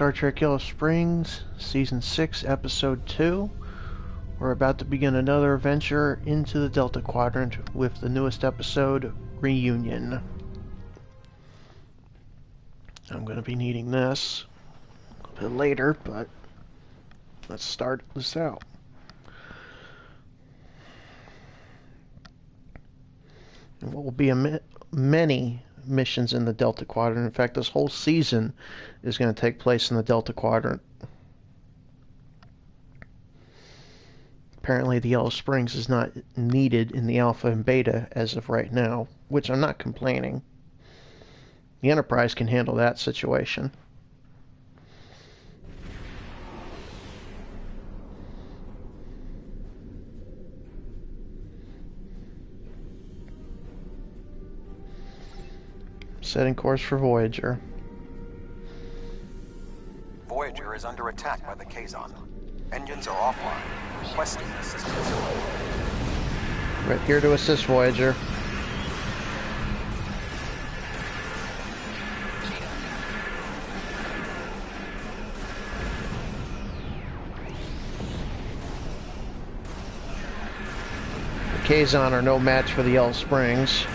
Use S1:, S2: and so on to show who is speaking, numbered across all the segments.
S1: Star Trek Yellow Springs, Season 6, Episode 2. We're about to begin another adventure into the Delta Quadrant with the newest episode, Reunion. I'm going to be needing this a bit later, but let's start this out. And what will be many missions in the Delta Quadrant. In fact, this whole season is going to take place in the Delta Quadrant. Apparently the Yellow Springs is not needed in the Alpha and Beta as of right now, which I'm not complaining. The Enterprise can handle that situation. Setting course for Voyager.
S2: Voyager is under attack by the Kazon. Engines are offline. Requesting assistance.
S1: Right here to assist Voyager. The Kazon are no match for the Yellow Springs.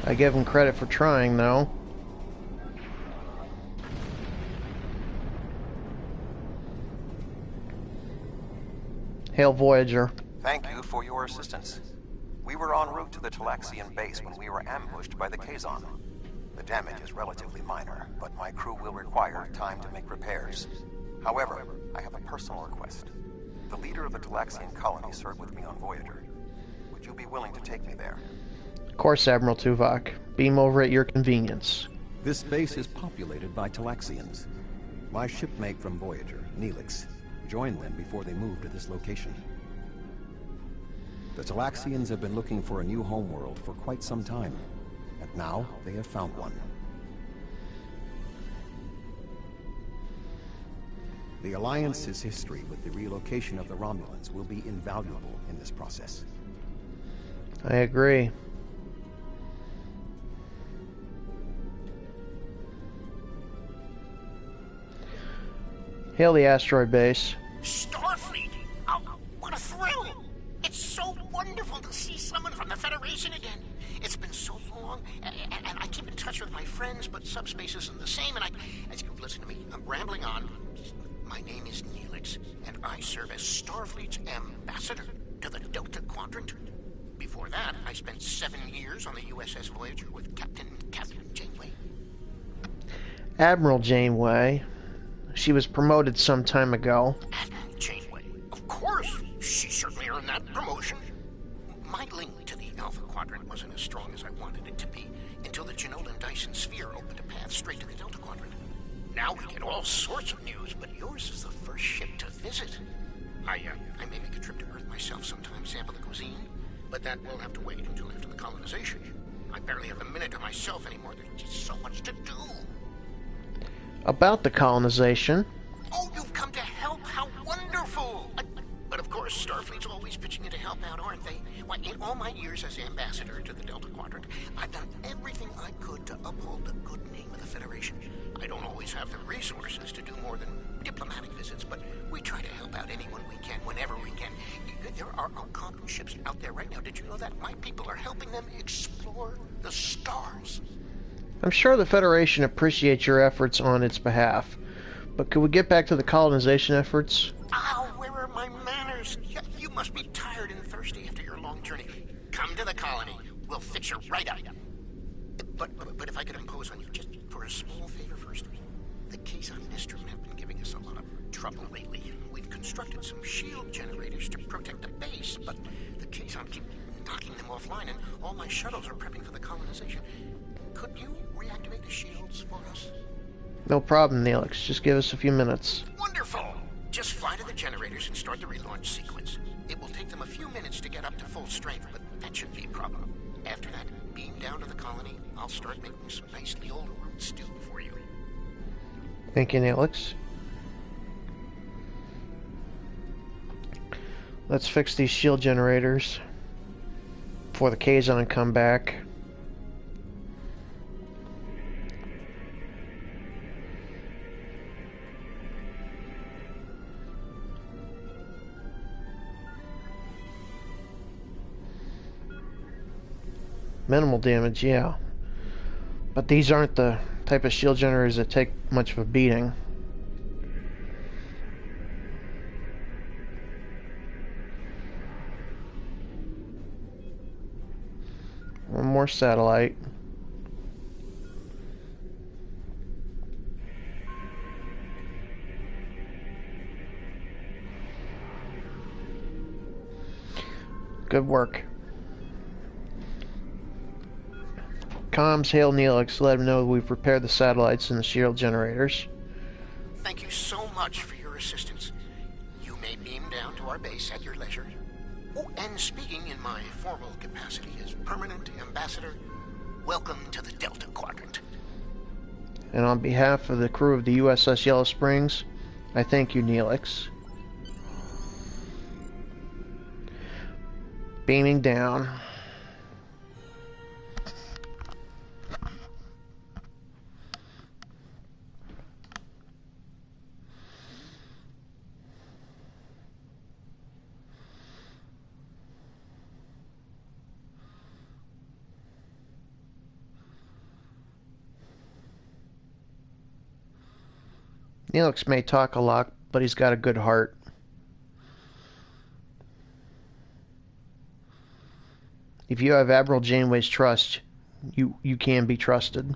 S1: I give him credit for trying, though. Hail Voyager.
S2: Thank you for your assistance. We were en route to the Talaxian base when we were ambushed by the Kazon. The damage is relatively minor, but my crew will require time to make repairs. However, I have a personal request. The leader of the Talaxian colony served with me on Voyager. Would you be willing to take me there?
S1: Of course, Admiral Tuvok. Beam over at your convenience.
S3: This base is populated by Talaxians. My shipmate from Voyager, Neelix, joined them before they moved to this location. The Talaxians have been looking for a new homeworld for quite some time, and now they have found one. The Alliance's history with the relocation of the Romulans will be invaluable in this process.
S1: I agree. Hail the asteroid base.
S4: Starfleet! Oh, what a thrill! It's so wonderful to see someone from the Federation again. It's been so long, and I keep in touch with my friends, but subspace isn't the same, and listen to me, I'm rambling on. My name is Neelix, and I serve as Starfleet's ambassador to the Delta Quadrant. Before that, I spent 7 years on the USS Voyager with Captain Catherine Janeway.
S1: Admiral Janeway. She was promoted some time ago.
S4: Admiral Janeway? Of course! She certainly earned that promotion. My link to the Alpha Quadrant wasn't as strong as I wanted it to be until the Jenolan Dyson Sphere opened a path straight to the Delta Quadrant. Now we get all sorts of news, but yours is the first ship to visit. I may make a trip to Earth myself sometime, sample the cuisine, but that will have to wait until after the colonization. I barely have a minute to myself anymore. There's just so much to do.
S1: About the colonization.
S4: Oh, you've come to help? How wonderful! But of course, Starfleet's always pitching in to help out, aren't they? Why, in all my years as ambassador to the Delta Quadrant, I've done everything I could to uphold the good name of the Federation. I don't always have the resources to do more than diplomatic visits, but we try to help out anyone we can, whenever we can. There are Algonquin ships out there right now. Did you know that? My people are helping them explore the stars.
S1: I'm sure the Federation appreciates your efforts on its behalf, but could we get back to the colonization efforts?
S4: Oh, where are my manners? You must be tired and thirsty after your long journey. Come to the colony. We'll fix you right up. But if I could impose on you just for a small favor first. The Kazon Nistrim have been giving us a lot of trouble lately. We've constructed some shield generators to protect the base, but the Kazon keep knocking them offline, and all my shuttles are prepping for the colonization. Could you reactivate the shields for us?
S1: No problem, Neelix. Just give us a few minutes.
S4: Wonderful! Just fly to the generators and start the relaunch sequence. It will take them a few minutes to get up to full strength, but that shouldn't be a problem. After that, beam down to the colony. I'll start making some nicely old root stew for you.
S1: Thank you, Neelix. Let's fix these shield generators before the Kazon come back. Minimal damage, yeah. But these aren't the type of shield generators that take much of a beating. One more satellite. Good work. Comms, hail Neelix. Let him know we've repaired the satellites and the shield generators.
S4: Thank you so much for your assistance. You may beam down to our base at your leisure. Oh, and speaking in my formal capacity as permanent ambassador, welcome to the Delta Quadrant.
S1: And on behalf of the crew of the USS Yellow Springs, I thank you, Neelix. Beaming down. Neelix may talk a lot, but he's got a good heart. If you have Admiral Janeway's trust, you can be trusted.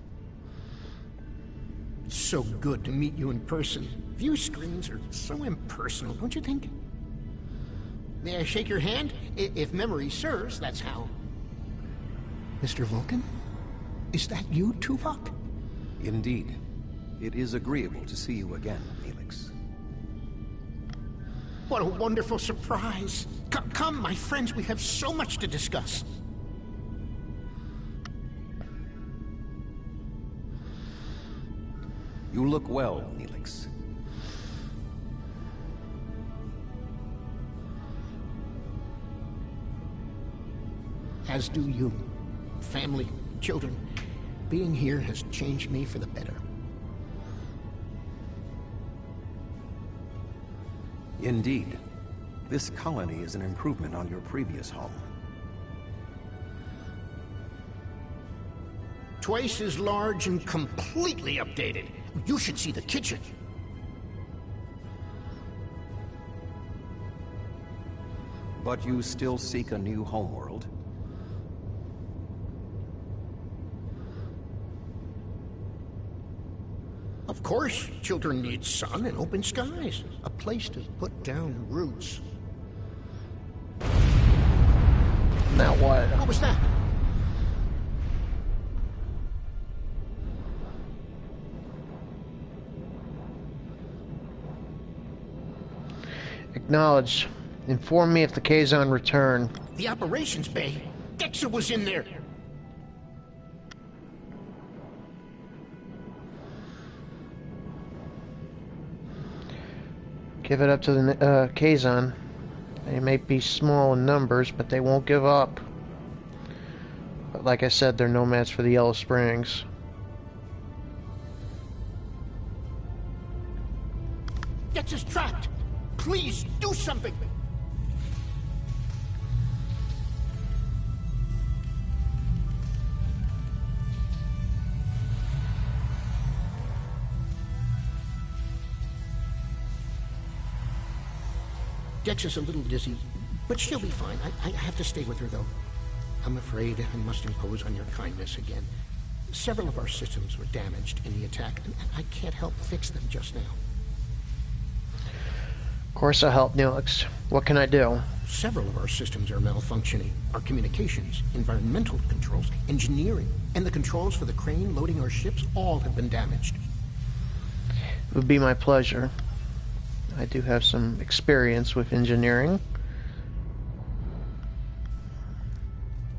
S4: It's so good to meet you in person. View screens are so impersonal, don't you think? May I shake your hand? If memory serves, that's how. Mr. Vulcan? Is that you, Tuvok?
S3: Indeed. It is agreeable to see you again, Neelix.
S4: What a wonderful surprise. Come, my friends, we have so much to discuss.
S3: You look well, Neelix.
S4: As do you. Family, children. Being here has changed me for the better.
S3: Indeed. This colony is an improvement on your previous home.
S4: Twice as large and completely updated. You should see the kitchen.
S3: But you still seek a new homeworld?
S4: Of course, children need sun and open skies. A place to put down roots.
S1: Now what?
S4: What was that?
S1: Acknowledged. Inform me if the Kazon return.
S4: The operations bay. Dexa was in there.
S1: Give it up to the Kazon. They may be small in numbers, but they won't give up. But like I said, they're no match for the Yellow Springs.
S4: Dexa's trapped. Please, do something. Dexa's a little dizzy, but she'll be fine. I have to stay with her, though. I'm afraid I must impose on your kindness again. Several of our systems were damaged in the attack, and I can't help fix them just now.
S1: Of course I'll help, Neelix. What can I do?
S4: Several of our systems are malfunctioning. Our communications, environmental controls, engineering, and the controls for the crane loading our ships all have been damaged.
S1: It would be my pleasure. I do have some experience with engineering.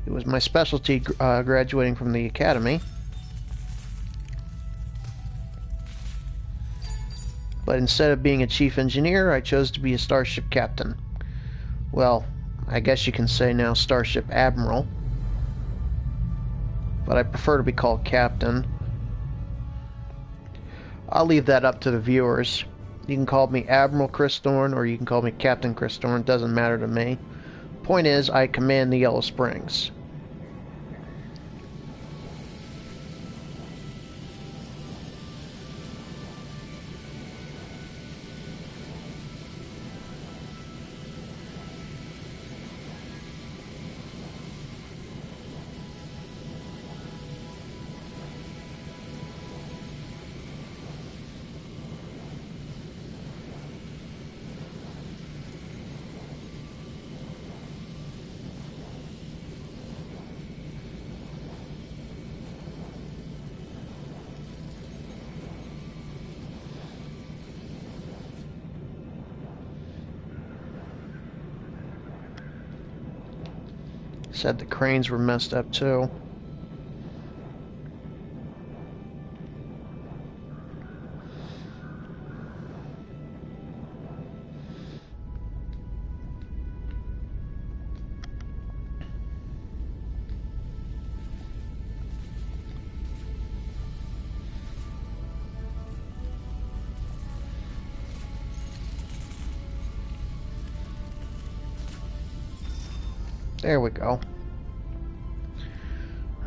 S1: It was my specialty graduating from the academy. But instead of being a chief engineer, I chose to be a starship captain. Well, I guess you can say now Starship Admiral. But I prefer to be called Captain. I'll leave that up to the viewers. You can call me Admiral Chris Thorne, or you can call me Captain Chris Thorne. Doesn't matter to me. Point is, I command the Yellow Springs. Said the cranes were messed up too. There we go.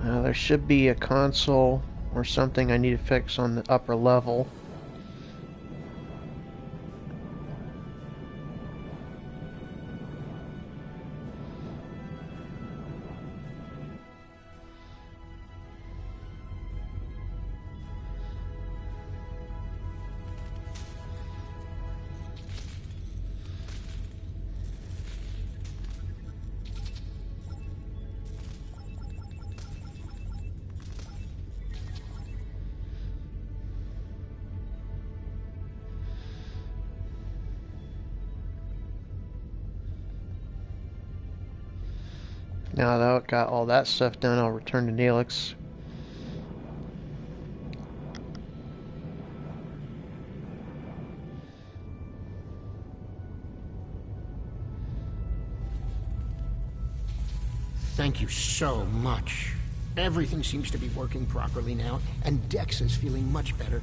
S1: There should be a console or something I need to fix on the upper level. Now that I've got all that stuff done, I'll return to Neelix.
S4: Thank you so much. Everything seems to be working properly now, and Dex is feeling much better.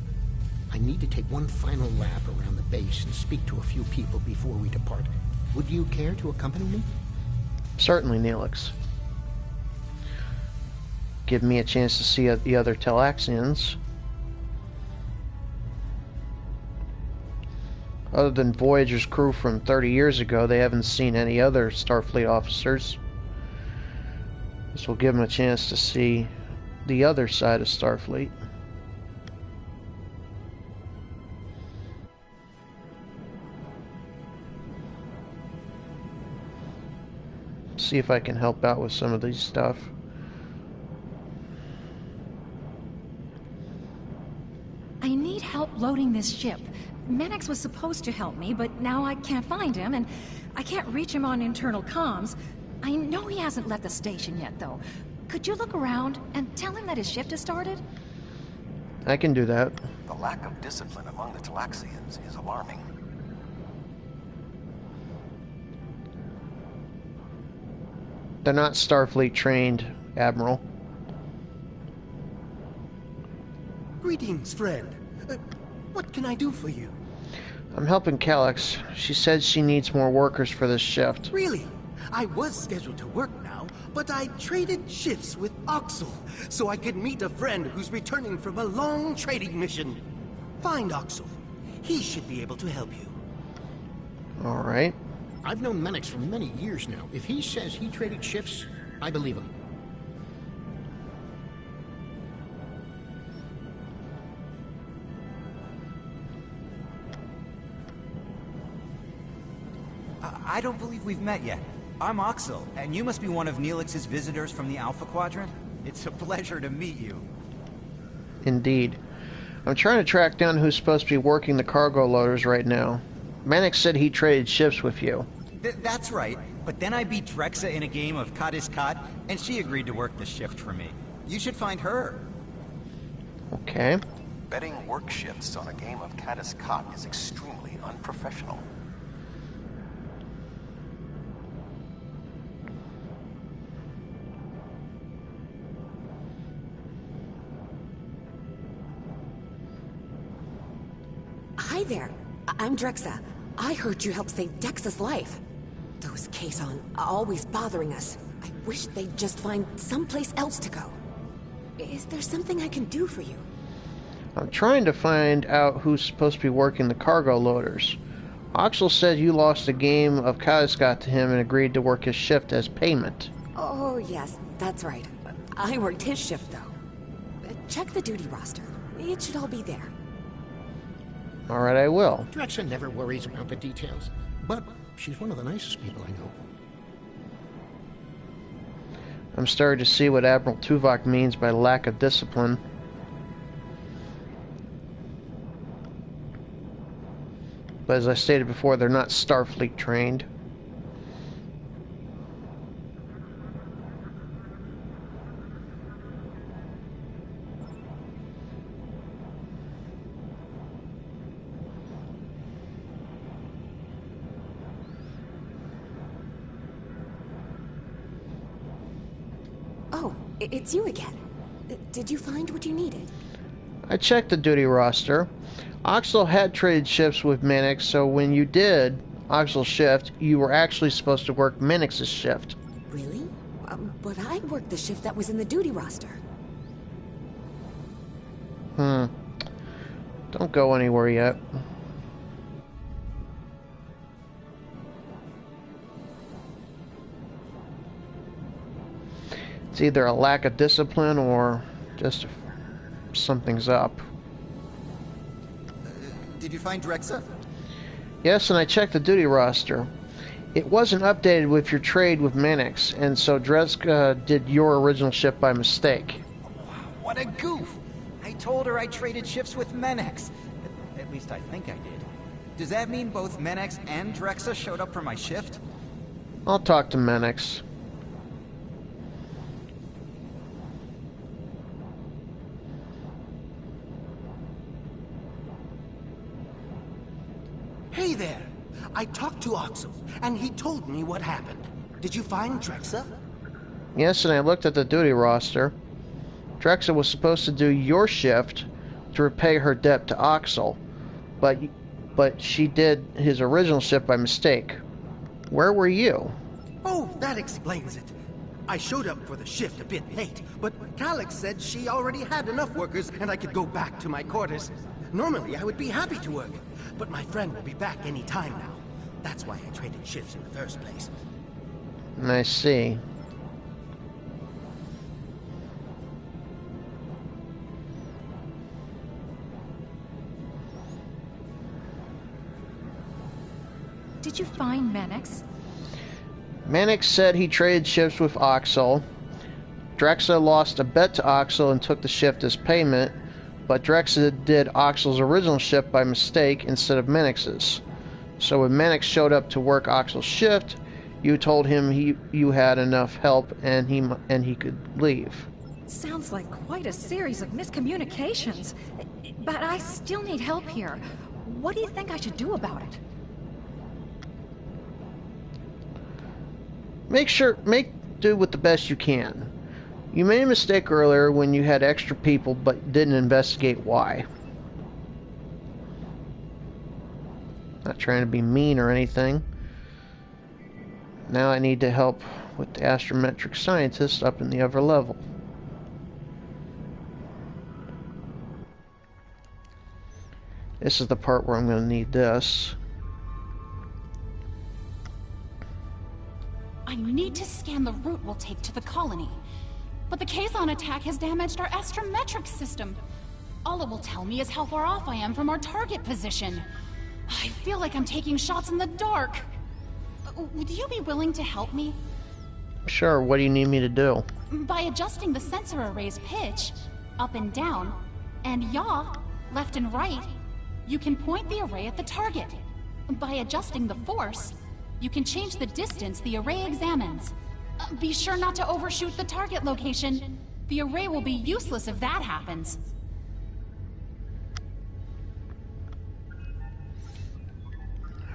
S4: I need to take one final lap around the base and speak to a few people before we depart. Would you care to accompany me?
S1: Certainly, Neelix. Give me a chance to see the other Talaxians. Other than Voyager's crew from 30 years ago, they haven't seen any other Starfleet officers. This will give them a chance to see the other side of Starfleet. See if I can help out with some of these stuff.
S5: I need help loading this ship. Mannix was supposed to help me, but now I can't find him, and I can't reach him on internal comms. I know he hasn't left the station yet, though. Could you look around and tell him that his shift has started?
S1: I can do that.
S2: The lack of discipline among the Talaxians is alarming.
S1: They're not Starfleet trained, Admiral.
S6: Greetings, friend. What can I do for you?
S1: I'm helping Calix. She said she needs more workers for this shift.
S6: Really? I was scheduled to work now, but I traded shifts with Oxel so I could meet a friend who's returning from a long trading mission. Find Oxel. He should be able to help you.
S1: Alright.
S4: I've known Mannix for many years now. If he says he traded shifts, I believe him.
S7: I don't believe we've met yet. I'm Oxel, and you must be one of Neelix's visitors from the Alpha Quadrant. It's a pleasure to meet you.
S1: Indeed. I'm trying to track down who's supposed to be working the cargo loaders right now. Mannix said he traded shifts with you.
S7: That's right, but then I beat Drexa in a game of Kat is Kat, and she agreed to work the shift for me. You should find her.
S1: Okay.
S2: Betting work shifts on a game of Caddis Cot is extremely unprofessional.
S8: Hi there. I'm Drexa. I heard you helped save Dex's life. Those Kazon are always bothering us. I wish they'd just find someplace else to go. Is there something I can do for you?
S1: I'm trying to find out who's supposed to be working the cargo loaders. Oxel said you lost a game of Kazgot to him and agreed to work his shift as payment.
S8: Oh, yes, that's right. I worked his shift, though. Check the duty roster. It should all be there.
S1: Alright, I will.
S4: Drexa never worries about the details, but she's one of the nicest people I know.
S1: I'm starting to see what Admiral Tuvok means by lack of discipline. But as I stated before, they're not Starfleet trained.
S8: Oh, it's you again. Did you find what you needed?
S1: I checked the duty roster. Oxel had traded shifts with Minix, so when you did Oxel's shift, you were actually supposed to work Minix's shift.
S8: Really? But I worked the shift that was in the duty roster.
S1: Don't go anywhere yet. It's either a lack of discipline or just something's up.
S7: Did you find Drexa?
S1: Yes, and I checked the duty roster. It wasn't updated with your trade with Minix, and so Dreska did your original shift by mistake.
S7: What a goof! I told her I traded shifts with Menex. At least I think I did. Does that mean both Menex and Drexa showed up for my shift?
S1: I'll talk to Minix.
S6: Hey there! I talked to Oxel, and he told me what happened. Did you find Drexa?
S1: Yes, and I looked at the duty roster. Drexa was supposed to do your shift to repay her debt to Oxel, but she did his original shift by mistake. Where were you?
S6: Oh, that explains it. I showed up for the shift a bit late, but Calix said she already had enough workers and I could go back to my quarters. Normally, I would be happy to work, but my friend will be back any time now. That's why I traded shifts in the first place.
S1: I see.
S5: Did you find Menix?
S1: Minix said he traded shifts with Oxel. Drexa lost a bet to Oxel and took the shift as payment, but Drexa did Oxel's original shift by mistake instead of Minix's. So when Minix showed up to work Oxel's shift, you told him you had enough help and he could leave.
S5: Sounds like quite a series of miscommunications. But I still need help here. What do you think I should do about it?
S1: Make do with the best you can. You made a mistake earlier when you had extra people but didn't investigate why. Not trying to be mean or anything. Now I need to help with the astrometric scientist up in the other level. This is the part where I'm going to need this.
S9: I need to scan the route we'll take to the colony. But the Kazon attack has damaged our astrometric system. All it will tell me is how far off I am from our target position. I feel like I'm taking shots in the dark. Would you be willing to help me?
S1: Sure, what do you need me to do?
S9: By adjusting the sensor array's pitch, up and down, and yaw, left and right, you can point the array at the target. By adjusting the force, you can change the distance the array examines. Be sure not to overshoot the target location. The array will be useless if that happens.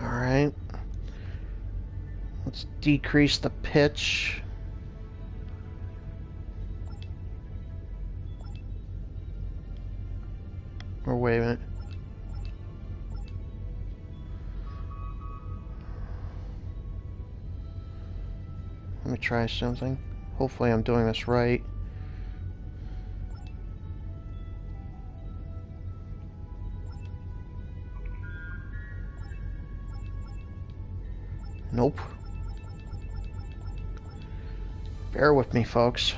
S1: Alright. Let's decrease the pitch. Or wait a minute. Let me try something. Hopefully I'm doing this right. Nope. Bear with me, folks.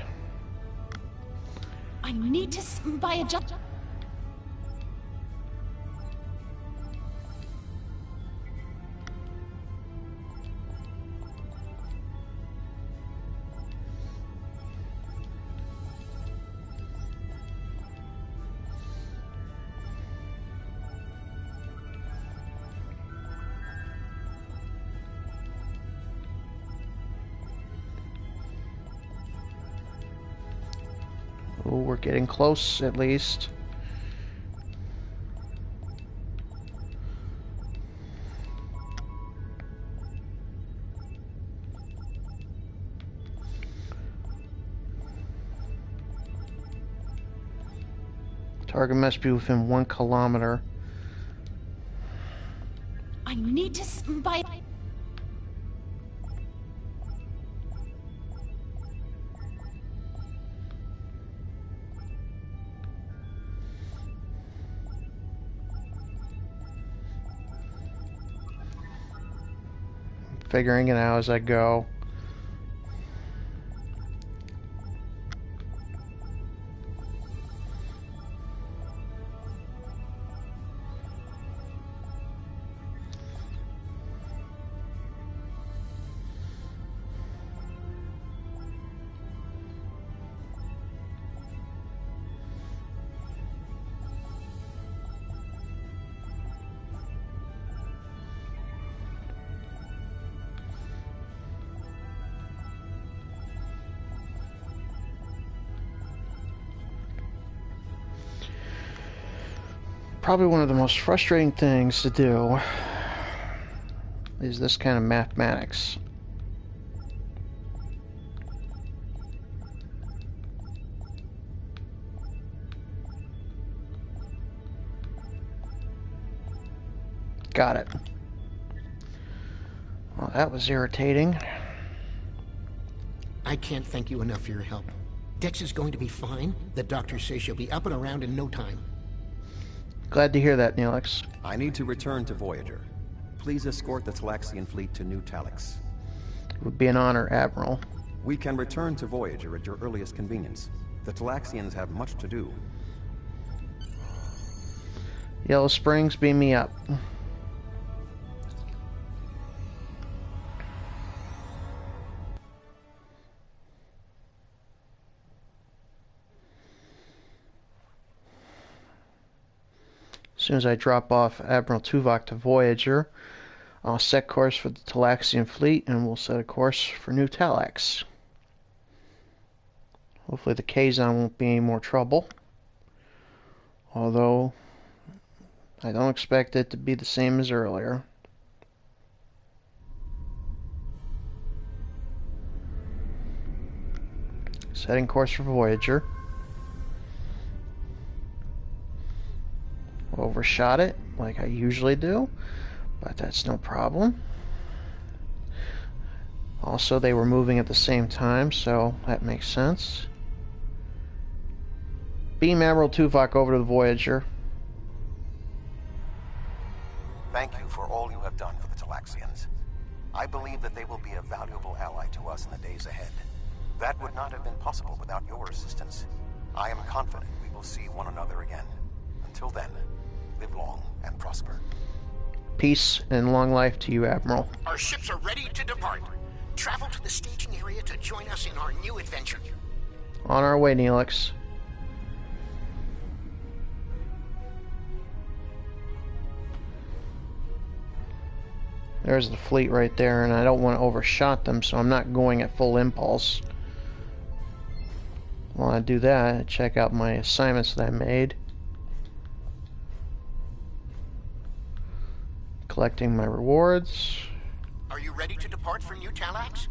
S9: I need to buy a jump.
S1: Oh, we're getting close, at least. Target must be within 1 kilometer.
S9: I need to buy.
S1: Figuring it out as I go. Probably one of the most frustrating things to do is this kind of mathematics. Got it. Well, that was irritating.
S4: I can't thank you enough for your help. Dex is going to be fine. The doctor says she'll be up and around in no time.
S1: Glad to hear that, Neelix.
S3: I need to return to Voyager. Please escort the Talaxian fleet to New Talax.
S1: It would be an honor, Admiral.
S3: We can return to Voyager at your earliest convenience. The Talaxians have much to do.
S1: Yellow Springs, beam me up. As soon as I drop off Admiral Tuvok to Voyager, I'll set course for the Talaxian fleet, and we'll set a course for New Talax. Hopefully the Kazon won't be any more trouble. Although, I don't expect it to be the same as earlier. Setting course for Voyager. Overshot it, like I usually do, but that's no problem. Also, they were moving at the same time, so that makes sense. Beam Admiral Tuvok over to the Voyager.
S2: Thank you for all you have done for the Talaxians. I believe that they will be a valuable ally to us in the days ahead. That would not have been possible without your assistance. I am confident we will see one another again. Until then, live long and prosper.
S1: Peace and long life to you, Admiral.
S4: Our ships are ready to depart. Travel to the staging area to join us in our new adventure.
S1: On our way, Neelix. There's the fleet right there, and I don't want to overshot them, so I'm not going at full impulse. While I do that, check out my assignments that I made. Collecting my rewards.
S4: Are you ready to depart for New Talax?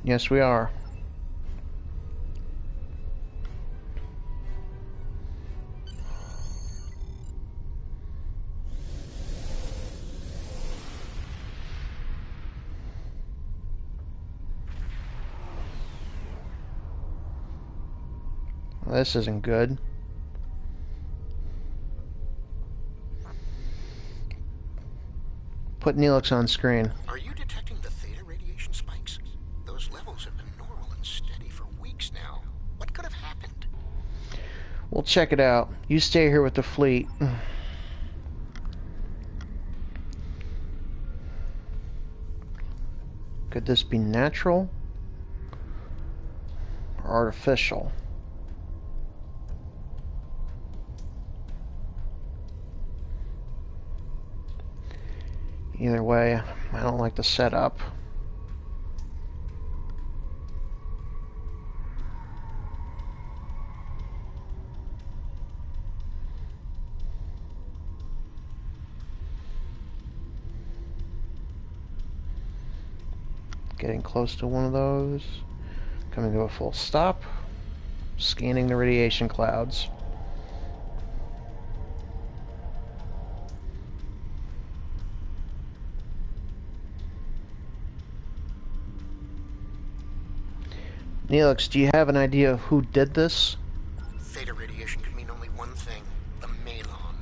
S1: Yes, we are. This isn't good. Put Neelix on screen.
S4: Are you detecting the theta radiation spikes? Those levels have been normal and steady for weeks now. What could have happened?
S1: We'll check it out. You stay here with the fleet. Could this be natural or artificial? Either way, I don't like the setup. Getting close to one of those. Coming to a full stop. Scanning the radiation clouds. Neelix, do you have an idea of who did this?
S4: Theta radiation can mean only one thing: the Malon.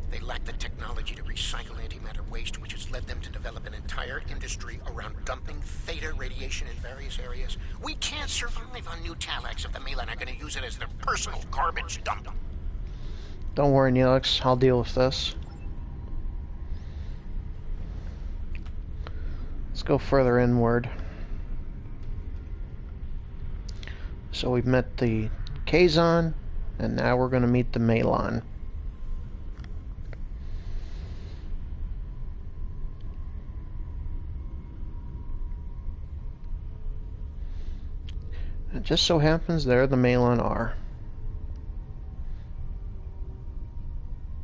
S4: They lack the technology to recycle antimatter waste, which has led them to develop an entire industry around dumping theta radiation in various areas. We can't survive on New Talax if the Malon are going to use it as their personal garbage dump.
S1: Don't worry, Neelix. I'll deal with this. Let's go further inward. So we've met the Kazon, and now we're going to meet the Malon. It just so happens there the Malon are.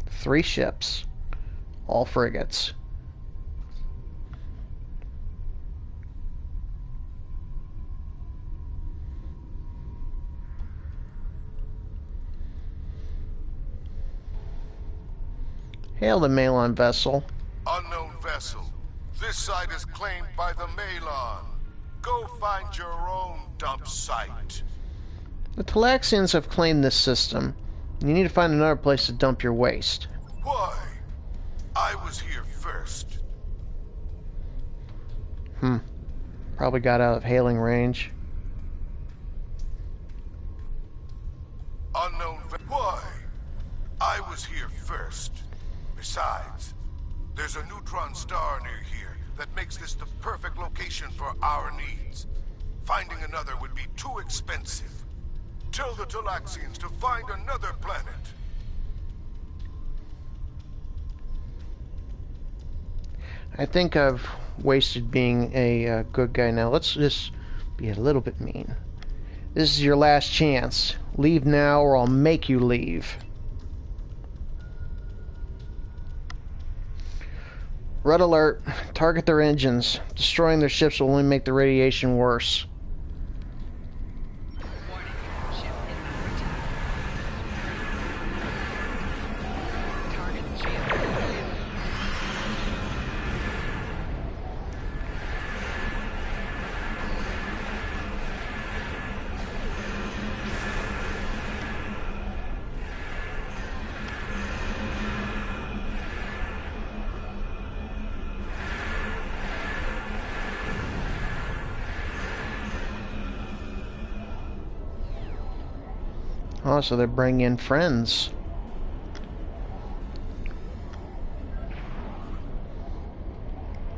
S1: 3 ships, all frigates. Hail the Malon vessel.
S10: Unknown vessel. This site is claimed by the Malon. Go find your own dump site.
S1: The Talaxians have claimed this system. You need to find another place to dump your waste.
S10: Why? I was here first.
S1: Probably got out of hailing range.
S10: Unknown why? I was here first. Besides, there's a neutron star near here that makes this the perfect location for our needs. Finding another would be too expensive. Tell the Talaxians to find another planet.
S1: I think I've wasted being a good guy now. Let's just be a little bit mean. This is your last chance. Leave now or I'll make you leave. Red alert. Target their engines. Destroying their ships will only make the radiation worse. Oh, so they're bringing in friends.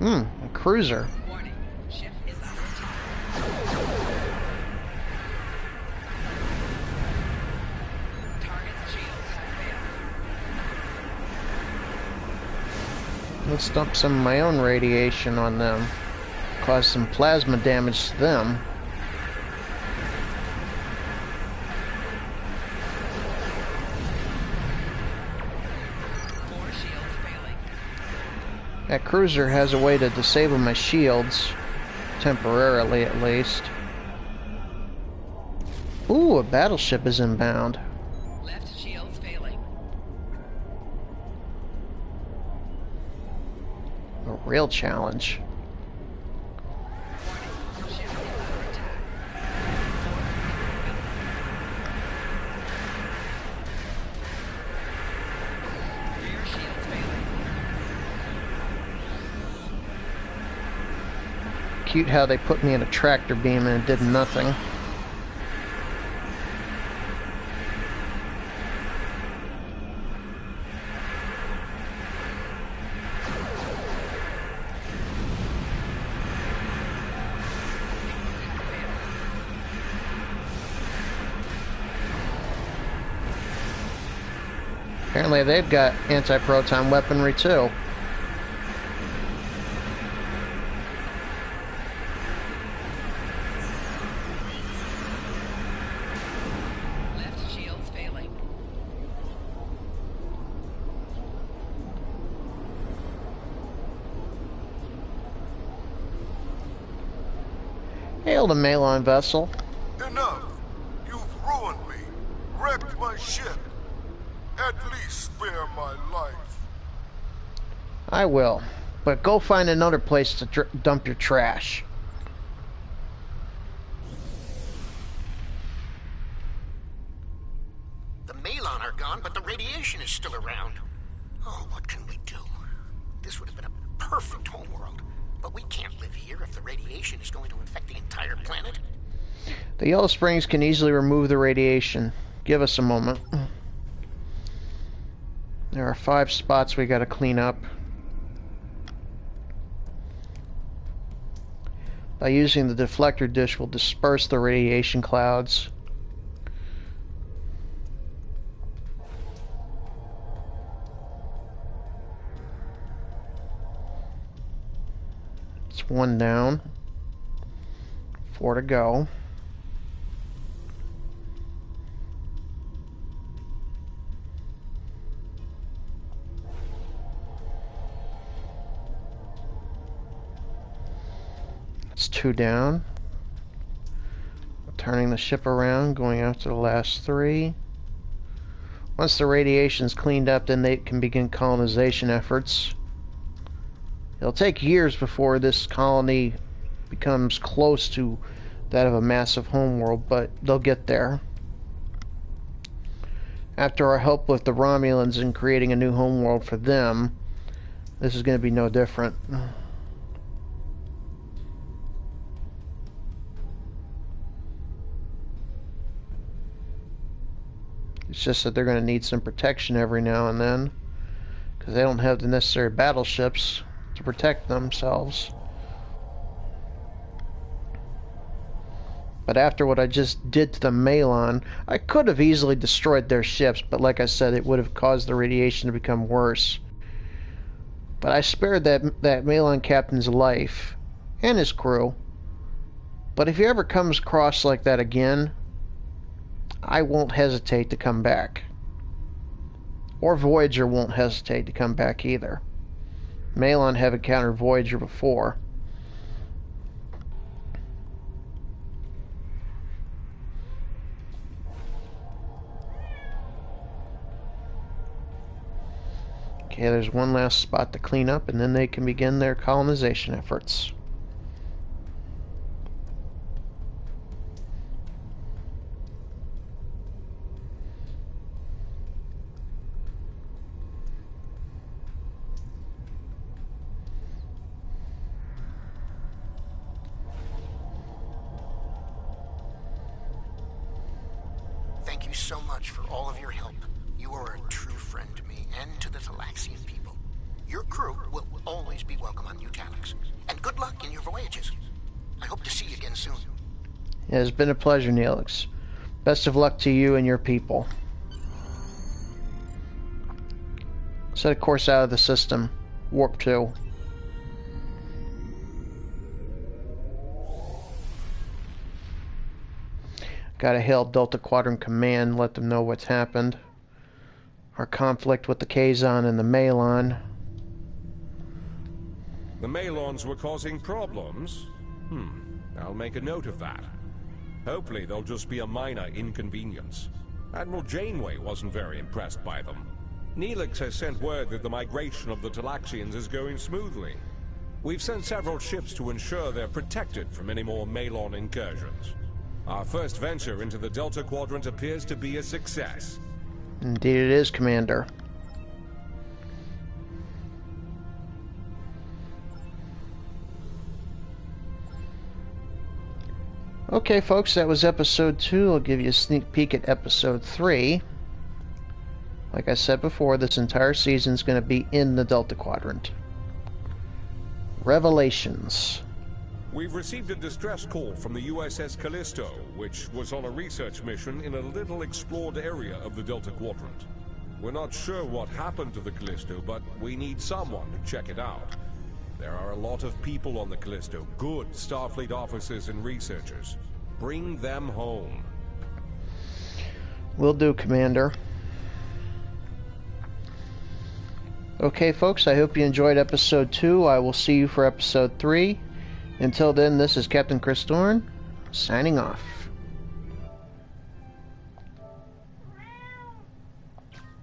S1: A cruiser.
S11: Warning. Ship is under attack. Target's shields have failed.
S1: Let's dump some of my own radiation on them. Cause some plasma damage to them. That cruiser has a way to disable my shields, temporarily at least. Ooh, a battleship is inbound.
S11: Left shields failing.
S1: A real challenge.
S11: Warning. Ship is under attack.
S1: cute how they put me in a tractor beam and it did nothing. Apparently they've got anti-proton weaponry too.
S11: Left shields failing.
S1: Hail the Malon vessel.
S10: Enough! You've ruined me. Wrecked my ship. At least spare my life.
S1: I will, but go find another place to dump your trash.
S4: The Malon are gone, but the radiation is still around. Oh, what can we do? This would have been a perfect homeworld. But we can't live here if the radiation is going to infect the entire planet.
S1: The Yellow Springs can easily remove the radiation. Give us a moment. There are 5 spots we gotta clean up. By using the deflector dish, we'll disperse the radiation clouds. It's 1 down. 4 to go. It's 2 down. Turning the ship around, going after the last 3. Once the radiation's cleaned up, then they can begin colonization efforts. It'll take years before this colony becomes close to that of a massive homeworld, but they'll get there. After our help with the Romulans in creating a new homeworld for them, this is going to be no different. It's just that they're going to need some protection every now and then, because they don't have the necessary battleships to protect themselves. But after what I just did to the Malon, I could have easily destroyed their ships, but like I said, it would have caused the radiation to become worse. But I spared that Malon captain's life, and his crew. But if he ever comes across like that again, I won't hesitate to come back. Or Voyager won't hesitate to come back either. Malon have encountered Voyager before. Okay, there's one last spot to clean up, and then they can begin their colonization efforts.
S4: Thank you so much for all of your help. You are a true friend to me and to the Talaxian people. Your crew will always be welcome on Nutalix. And good luck in your voyages. I hope to see you again soon.
S1: It has been a pleasure, Neelix. Best of luck to you and your people. Set a course out of the system. Warp 2. Gotta hail Delta Quadrant Command, let them know what's happened. Our conflict with the Kazon and the Malon.
S12: The Malons were causing problems? I'll make a note of that. Hopefully they'll just be a minor inconvenience. Admiral Janeway wasn't very impressed by them. Neelix has sent word that the migration of the Talaxians is going smoothly. We've sent several ships to ensure they're protected from any more Malon incursions. Our first venture into the Delta Quadrant appears to be a success.
S1: Indeed it is, Commander. Okay, folks, that was episode 2. I'll give you a sneak peek at episode 3. Like I said before, this entire season is going to be in the Delta Quadrant. Revelations.
S12: We've received a distress call from the USS Callisto, which was on a research mission in a little explored area of the Delta Quadrant. We're not sure what happened to the Callisto, but we need someone to check it out. There are a lot of people on the Callisto, good Starfleet officers and researchers. Bring them home.
S1: Will do, Commander. Okay, folks, I hope you enjoyed episode 2. I will see you for episode 3. Until then, this is Captain Chris Dorn, signing off.